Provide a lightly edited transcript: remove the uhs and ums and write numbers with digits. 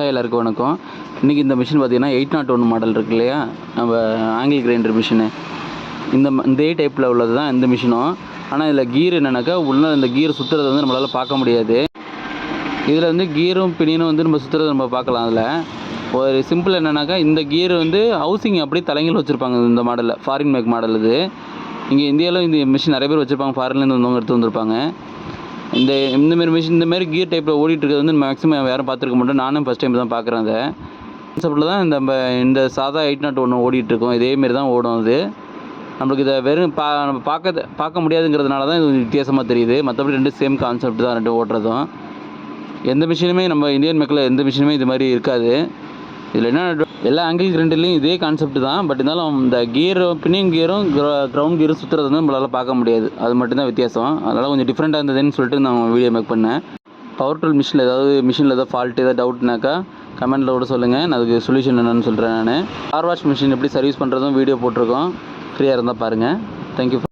எல்லாருக்கும் வணக்கம். இன்றைக்கி இந்த மிஷின் பார்த்திங்கன்னா 801 மாடல் இருக்கு இல்லையா, நம்ம ஆங்கிள் கிரைண்டர் மிஷினு. இதே டைப்பில் உள்ளது தான் இந்த மிஷினும். ஆனால் இதில் கீர் என்னென்னாக்கா உள்ள இந்த கீர் சுற்றுறது வந்து நம்மளால் பார்க்க முடியாது. இதில் வந்து கீரும் பினியனும் வந்து நம்ம சுற்றுறது நம்ம பார்க்கலாம். அதில் ஒரு சிம்பிள் என்னென்னாக்கா இந்த கீர் வந்து ஹவுசிங் அப்படியே தலைங்கள் வச்சுருப்பாங்க. இந்த மாடலில் ஃபாரின் மேக் மாடல் இது. இங்கே இந்தியாவில் இந்த மிஷின் நிறைய பேர் வச்சுருப்பாங்க, ஃபாரின்லேருந்து வந்தவங்க எடுத்து வந்திருப்பாங்க. இந்தமாரி மிஷின் இந்தமாரி கீர் டைப்பில் ஓடிட்டுருக்கிறது வந்து மேக்ஸிமம் யாரும் பார்த்துருக்க மாட்டோம். நானும் ஃபஸ்ட் டைம் தான் பார்க்குறேன். அதை கான்செப்டில் தான் இந்த சாதா 801 ஓடிட்டுருக்கோம். இதேமாரி தான் ஓடும். அது நம்மளுக்கு இதை வெறும் நம்ம பார்க்க முடியாதுங்கிறதுனால தான் இது வித்தியாசமாக தெரியுது. மற்றபடி ரெண்டு சேம் கான்செப்ட் தான் ரெண்டு ஓட்டுறதும். எந்த மிஷினுமே நம்ம இந்தியன் மேக்கில் எந்த மிஷினுமே இது மாதிரி இருக்காது. இதில் என்ன எல்லா ஆங்கிள் கிரைண்டர்லையும் இதே கான்செப்ட் தான். பட் இருந்தாலும் இந்த கீரும் பினியன் கீரும் கிரவுண்ட் கீரும் சுற்றுறது வந்து நம்மளால் பார்க்க முடியாது. அது மட்டும்தான் வித்தியாசம். அதனால் கொஞ்சம் டிஃப்ரெண்ட்டாக இருந்ததுன்னு சொல்லிட்டு நான் வீடியோ மேக் பண்ணேன். பவர் டூல் மிஷினில் ஏதாவது ஃபால்ட் ஏதாவது டவுட்னாக்கா கமெண்ட்டில் கூட சொல்லுங்கள். நான் அதுக்கு சொல்யூஷன் என்னென்னு சொல்கிறேன். நான் கார் வாஷ் மிஷின் எப்படி சர்வீஸ் பண்ணுறதும் வீடியோ போட்டிருக்கோம். ஃப்ரீயாக இருந்தால் பாருங்கள். தேங்க்யூ.